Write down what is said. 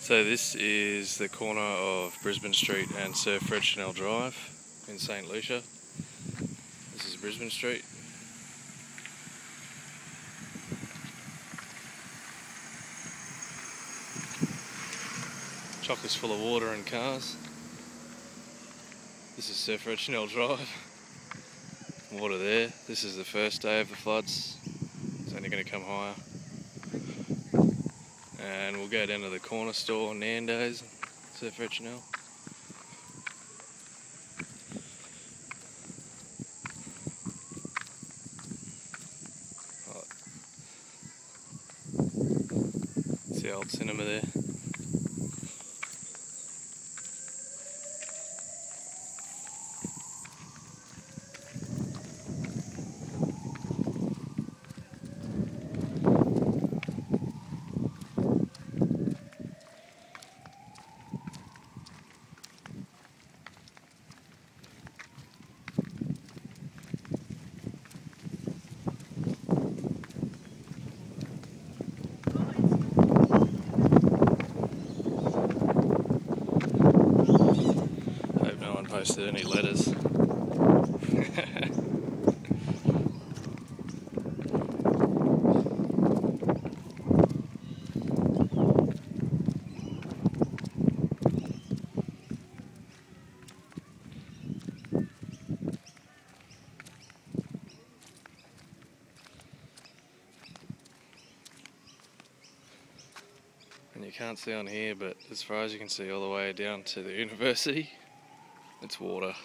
So this is the corner of Brisbane Street and Sir Fred Chanel Drive in St Lucia. This is Brisbane Street. Chock is full of water and cars. This is Sir Fred Chanel Drive. Water there. This is the first day of the floods. It's only going to come higher. And we'll go down to the corner store, Nando's, Sir Fred Chanel. It's the old cinema there. Posted any letters. And you can't see on here, but as far as you can see all the way down to the university, it's water.